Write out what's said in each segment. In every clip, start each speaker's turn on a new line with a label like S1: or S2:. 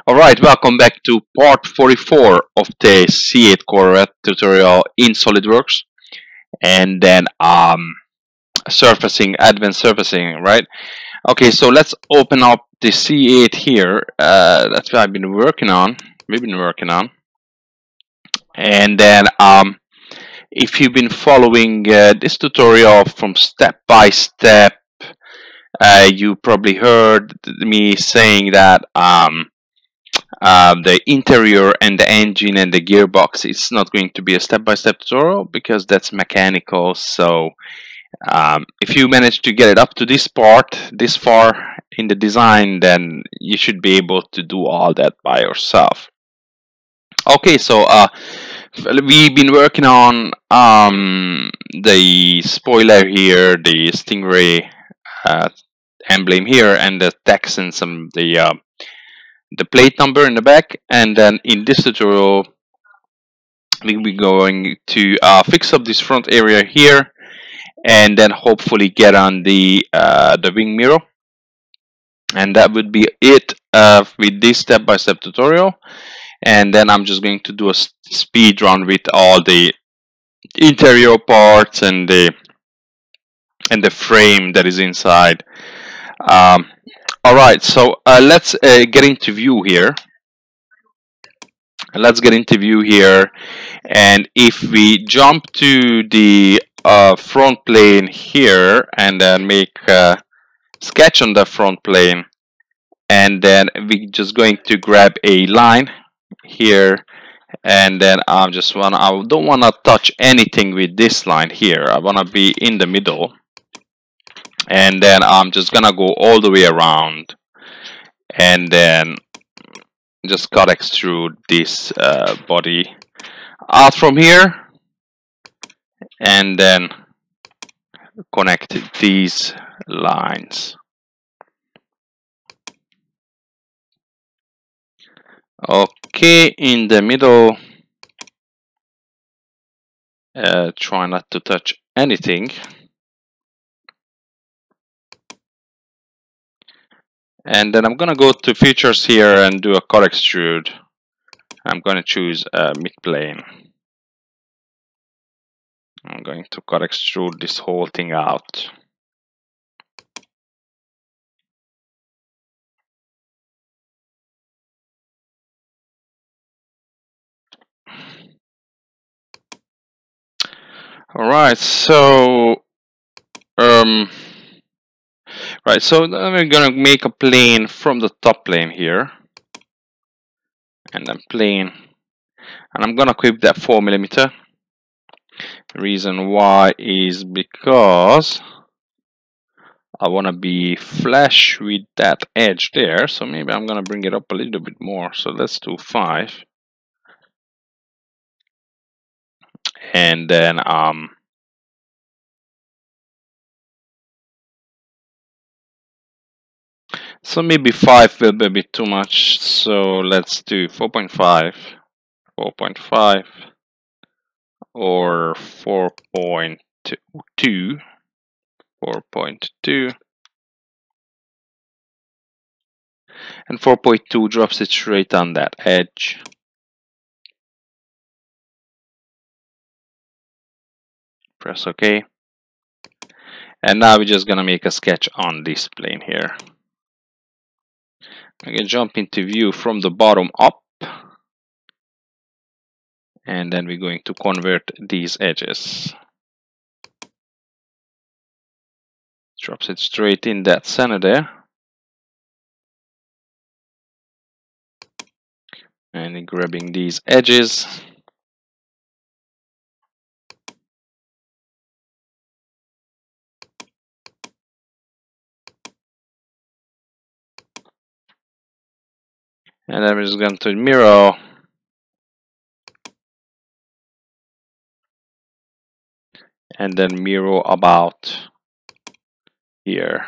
S1: Alright, welcome back to part 44 of the C8 Corvette tutorial in Solidworks, and then surfacing, advanced surfacing, right? Okay, so let's open up the C8 here. That's what we've been working on. And then if you've been following this tutorial from step by step, you probably heard me saying that the interior and the engine and the gearbox, it's not going to be a step-by-step tutorial because that's mechanical. So if you manage to get it up to this part this far in the design, then you should be able to do all that by yourself. Okay, so we've been working on the spoiler here, the Stingray emblem here, and the text and some the plate number in the back. And then in this tutorial we'll be going to fix up this front area here, and then hopefully get on the wing mirror, and that would be it with this step-by-step tutorial. And then I'm just going to do a speed run with all the interior parts and the frame that is inside. Alright, so let's get into view here. And if we jump to the front plane here and then make a sketch on the front plane, and then we're just going to grab a line here, and then I don't want to touch anything with this line here. I want to be in the middle, and then I'm just gonna go all the way around, and then just cut extrude this body out from here, and then connect these lines. Okay, in the middle, try not to touch anything. And then I'm gonna go to features here and do a cut extrude. I'm gonna choose mid plane. I'm going to cut extrude this whole thing out. Alright, so right, so then we're gonna make a plane from the top plane here, and then plane, and I'm gonna equip that 4mm. The reason why is because I want to be flush with that edge there, so maybe I'm gonna bring it up a little bit more. So let's do 5, and then so maybe 5 will be a bit too much, so let's do 4.5, 4.5, or 4.2, 4.2, and 4.2 drops it straight on that edge. Press OK, and now we're just gonna make a sketch on this plane here. I can jump into view from the bottom up, and then we're going to convert these edges. Drops it straight in that center there, and grabbing these edges. And then we're just going to mirror and then mirror about here.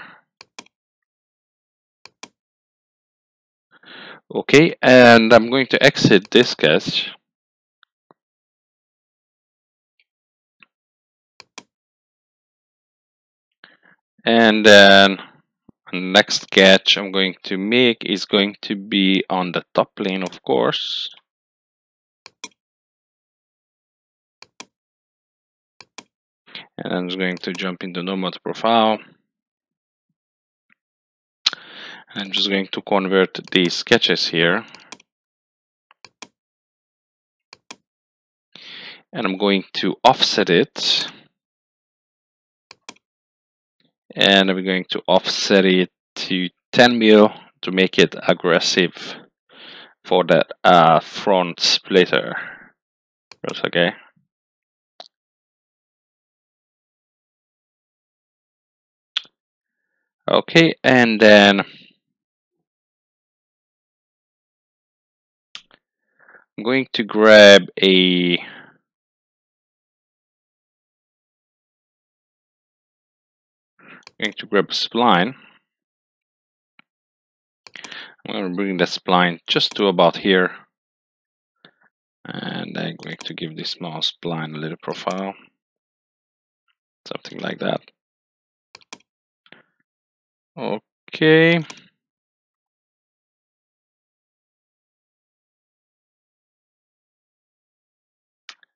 S1: Okay, and I'm going to exit this sketch. And then next sketch I'm going to make is going to be on the top plane, of course. And I'm just going to jump into normal profile. I'm just going to convert these sketches here. And I'm going to offset it. And I'm going to offset it to 10 mil to make it aggressive for that front splitter. That's okay. Okay, and then I'm going to grab a spline. I'm going to bring the spline just to about here. And I'm going to give this small spline a little profile. Something like that. Okay.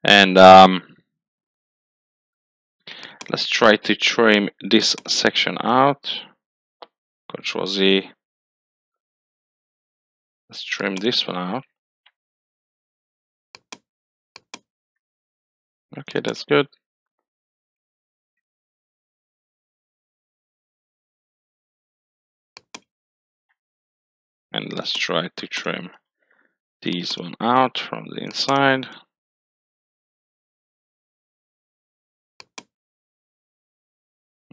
S1: And let's try to trim this section out. Control Z. Let's trim this one out. Okay, that's good. And let's try to trim this one out from the inside.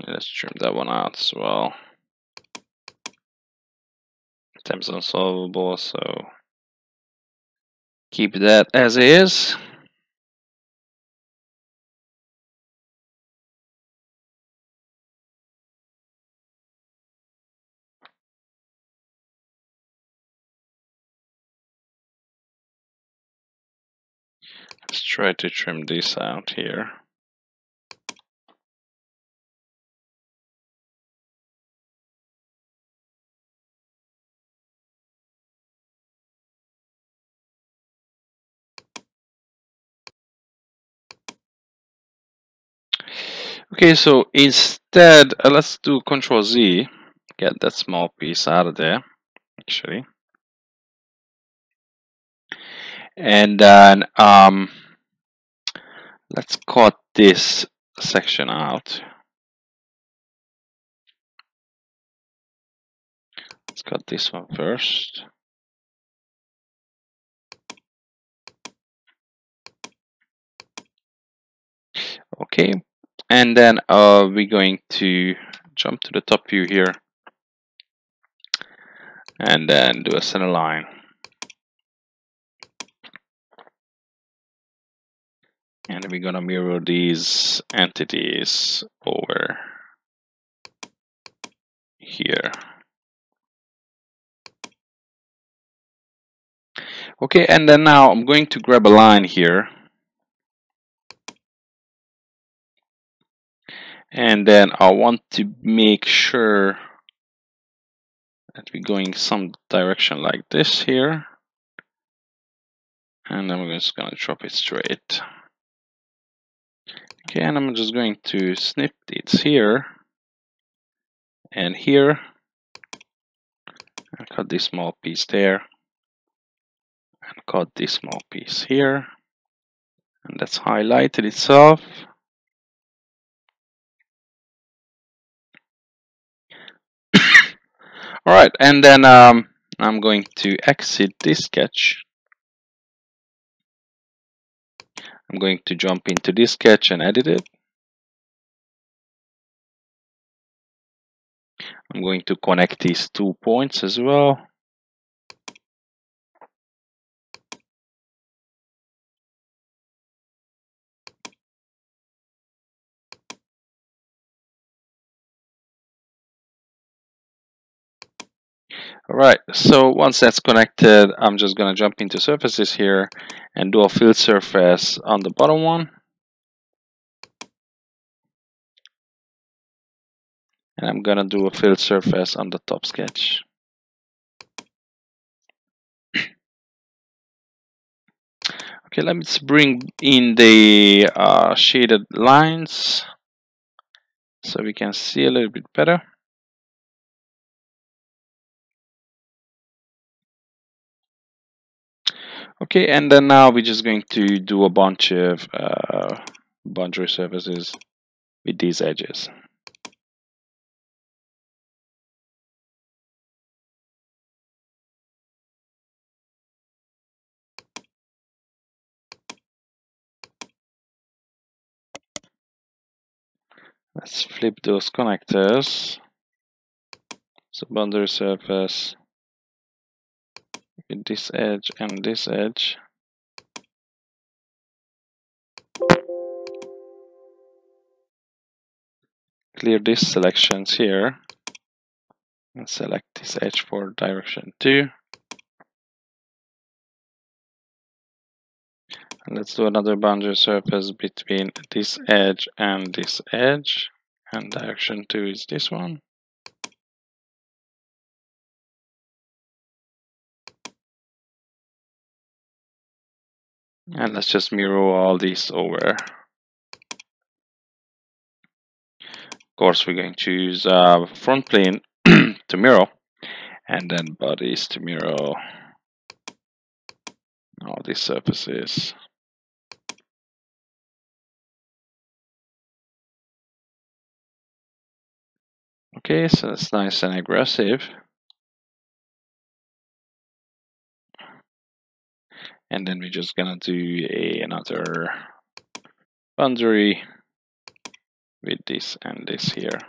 S1: Let's trim that one out as well. Temps unsolvable, so keep that as is. Let's try to trim this out here. Okay, so instead, let's do Control Z, get that small piece out of there, actually. And then let's cut this section out. Let's cut this one first. Okay, and then we're going to jump to the top view here and then do a center line. And we're gonna mirror these entities over here. Okay, and then now I'm going to grab a line here. And then I want to make sure that we're going some direction like this here. And then we're just gonna drop it straight. Okay, and I'm just going to snip it here and here. And cut this small piece there. And cut this small piece here. And that's highlighted itself. All right, and then I'm going to exit this sketch. I'm going to jump into this sketch and edit it. I'm going to connect these 2 points as well. Alright, so once that's connected, I'm just going to jump into surfaces here and do a fill surface on the bottom one. And I'm gonna do a fill surface on the top sketch. Okay, let's bring in the shaded lines so we can see a little bit better. Okay, and then now we're just going to do a bunch of boundary surfaces with these edges. Let's flip those connectors. So boundary surface with this edge and this edge. Clear these selections here and select this edge for direction 2. And let's do another boundary surface between this edge and this edge, and direction 2 is this one. And let's just mirror all these over. Of course, we're going to use front plane to mirror, and then bodies to mirror all these surfaces. Okay, so it's nice and aggressive. And then we're just gonna do another boundary with this and this here.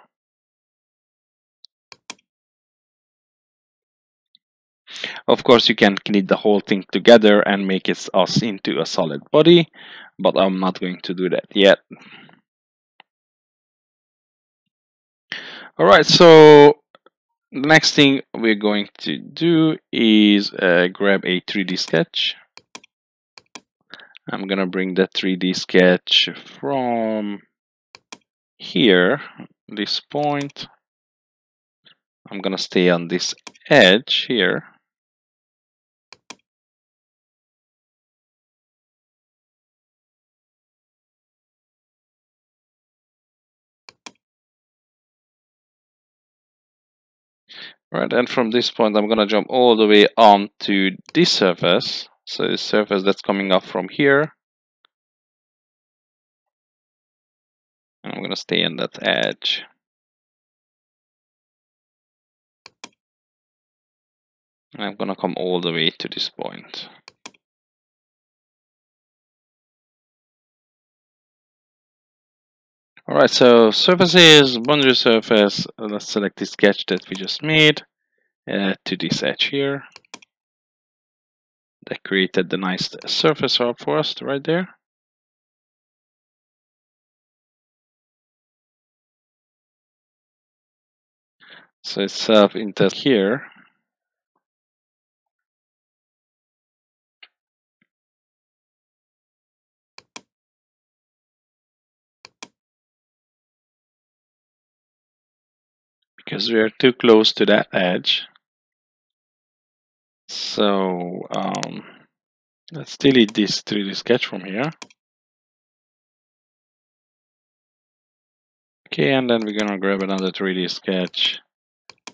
S1: Of course, you can knit the whole thing together and make us into a solid body, but I'm not going to do that yet. All right, so the next thing we're going to do is grab a 3D sketch. I'm gonna bring the 3D sketch from here, this point. I'm gonna stay on this edge here. Right, and from this point, I'm gonna jump all the way onto this surface. So this surface that's coming up from here. And I'm gonna stay on that edge. And I'm gonna come all the way to this point. Alright, so surfaces, boundary surface. Let's select the sketch that we just made to this edge here. That created the nice surface arc for us right there. So it's self-intent here. Because we are too close to that edge. So let's delete this 3D sketch from here. Okay, and then we're gonna grab another 3D sketch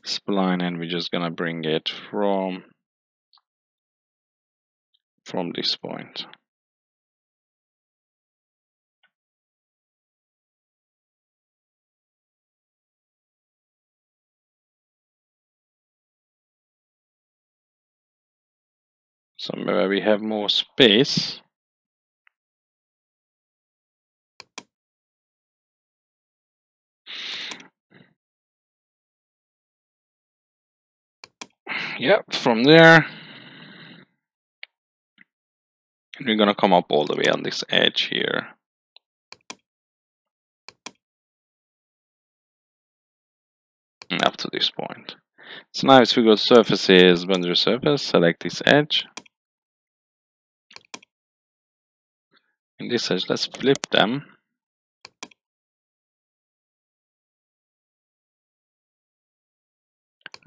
S1: spline, and we're just gonna bring it from this point. So maybe we have more space. Yep, from there. And we're gonna come up all the way on this edge here. And up to this point. So now if we go to surfaces, boundary surface, select this edge. In this edge, let's flip them.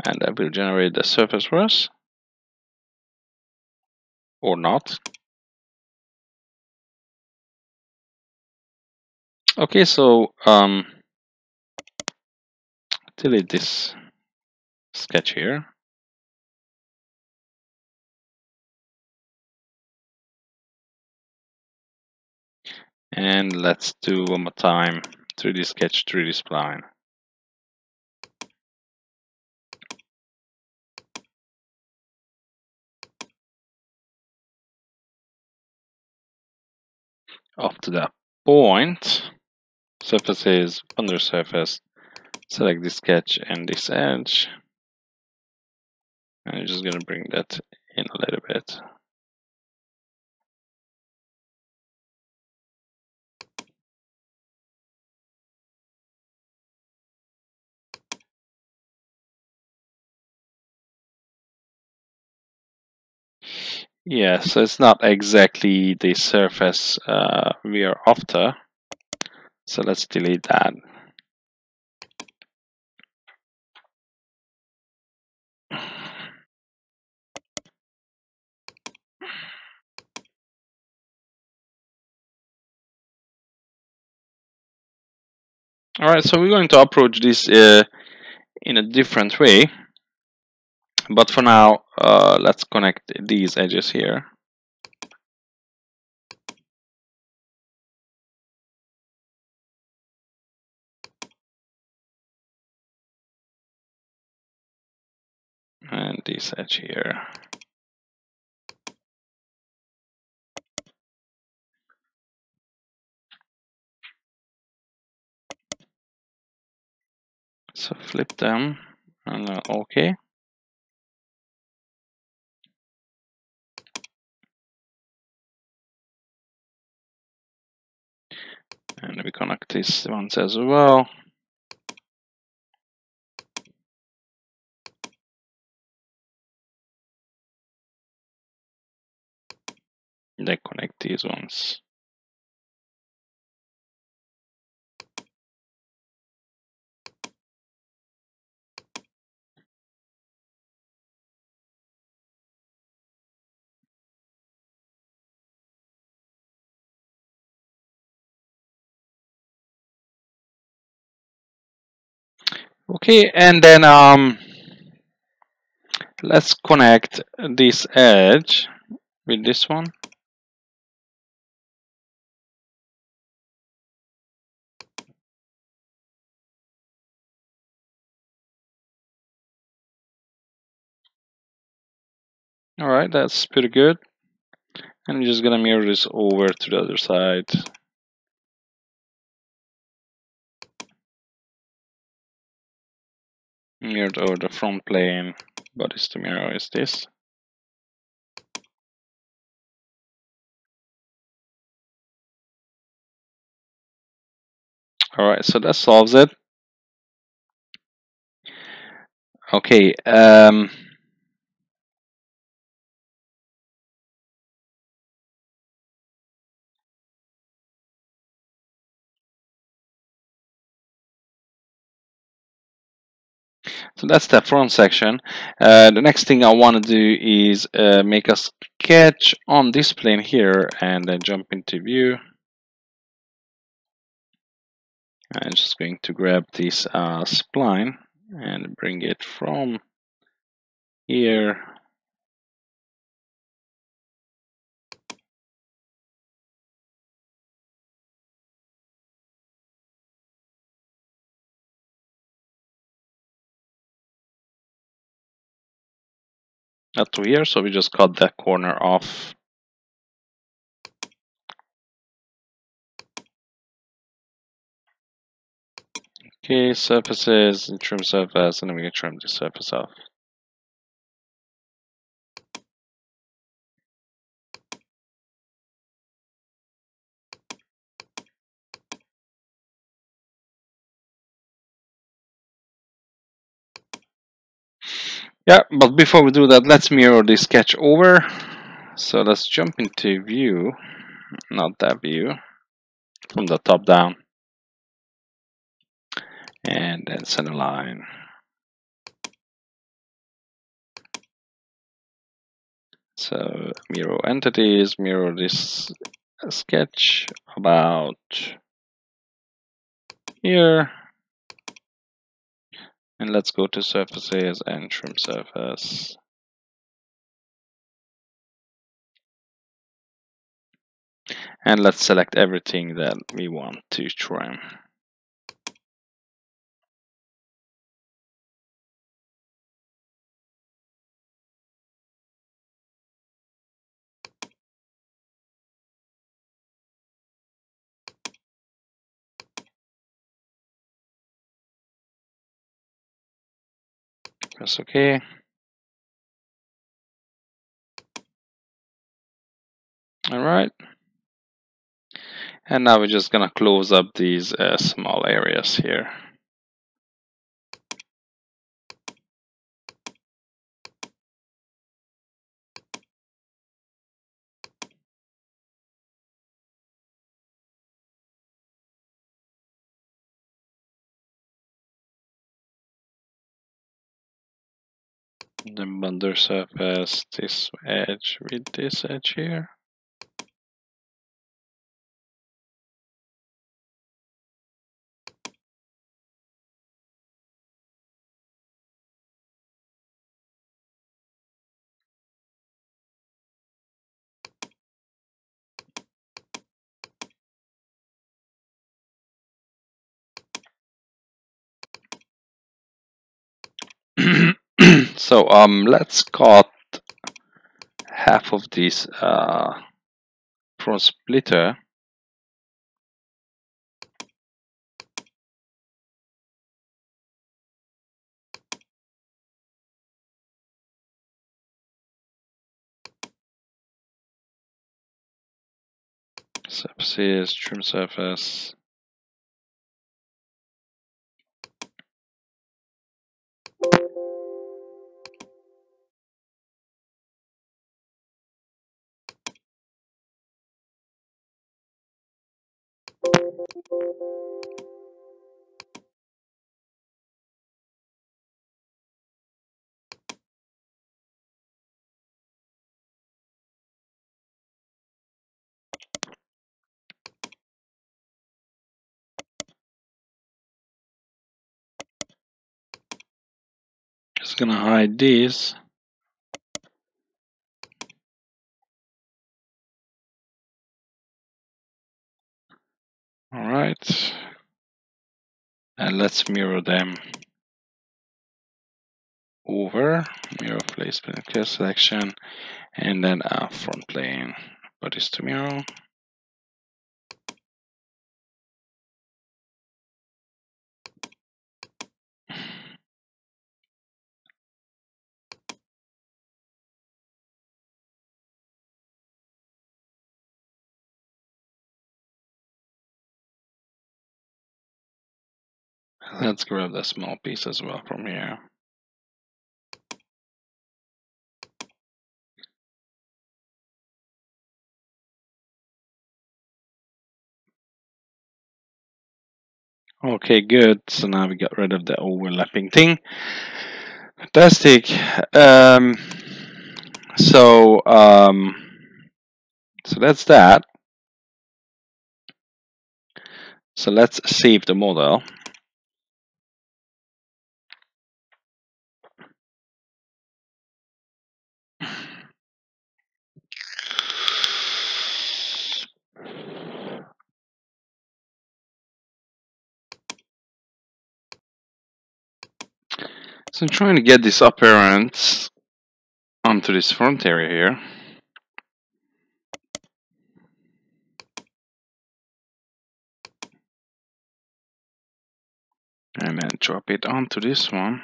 S1: and that will generate the surface for us, or not. Okay, so delete this sketch here. And let's do one more time 3D sketch, 3D spline. Up to that point, surfaces, under surface, select this sketch and this edge. And I'm just gonna bring that in a little bit. Yeah, so it's not exactly the surface we are after. So let's delete that. All right, so we're going to approach this in a different way. But for now, let's connect these edges here. And this edge here. So flip them and OK. And we connect these ones as well. Then connect these ones. Okay, and then let's connect this edge with this one. All right, that's pretty good. And I'm just gonna mirror this over to the other side. Mirrored over the front plane, but is to mirror is this. All right, so that solves it. Okay. So that's the front section. The next thing I want to do is make a sketch on this plane here and then jump into view. I'm just going to grab this spline and bring it from here up to here. So we just cut that corner off. Okay, surfaces, trim surface, and then we can trim the surface off. Yeah, but before we do that, let's mirror this sketch over. So let's jump into view, not that view, from the top down. And then center line. So mirror entities, mirror this sketch about here. And let's go to surfaces and trim surface. And let's select everything that we want to trim. Press OK. All right. And now we're just gonna close up these small areas here. Then bundle surface this edge with this edge here. So let's cut half of this front splitter. Surfaces, trim surface. Just gonna hide this. All right. And let's mirror them over. Mirror placement, clear selection, and then our front plane. Bodies to mirror. Let's grab the small piece as well from here. Okay, good. So now we got rid of the overlapping thing. Fantastic. So that's that. So let's save the model. So I'm trying to get this appearance onto this front area here. And then drop it onto this one.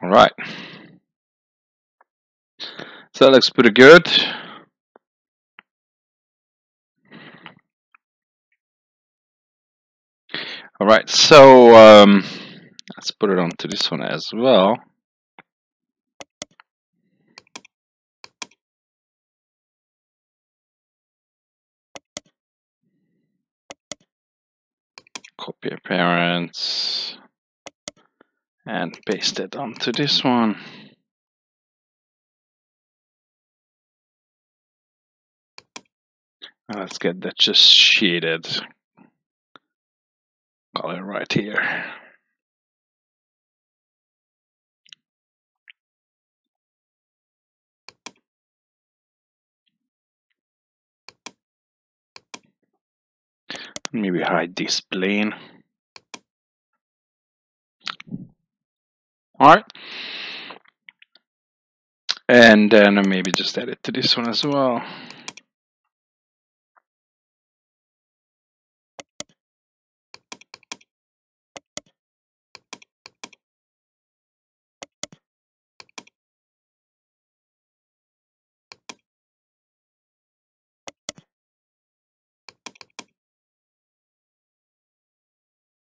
S1: All right. So that looks pretty good. All right, so let's put it onto this one as well. Copy appearance and paste it onto this one. And let's get that just shaded color right here. Maybe hide this plane. All right. And then maybe just add it to this one as well.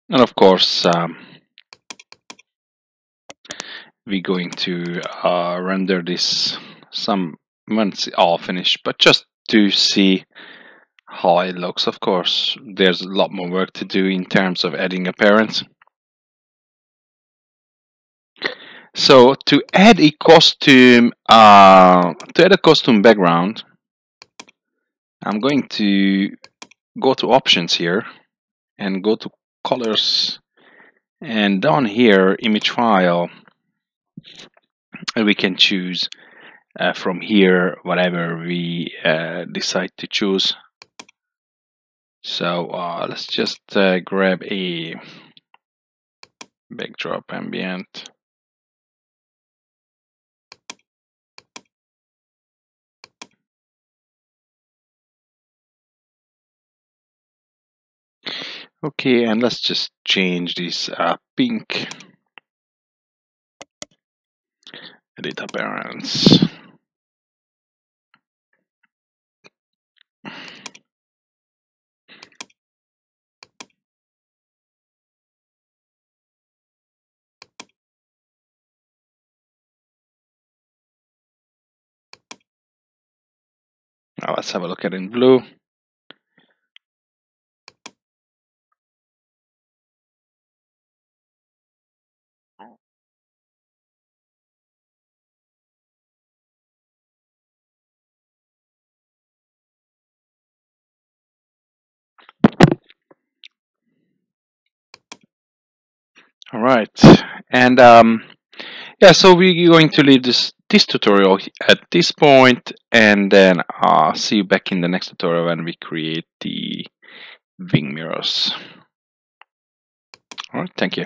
S1: And of course, we're going to render this some when it's all finished, but just to see how it looks. Of course, there's a lot more work to do in terms of adding appearance. So to add a costume, background, I'm going to go to options here and go to colors, and down here image file, and we can choose from here whatever we decide to choose. So let's just grab a backdrop ambient. Okay, and let's just change this pink. Edit appearance. Now let's have a look at it in blue. All right, and yeah, so we're going to leave this tutorial at this point, and then see you back in the next tutorial when we create the wing mirrors. All right, thank you.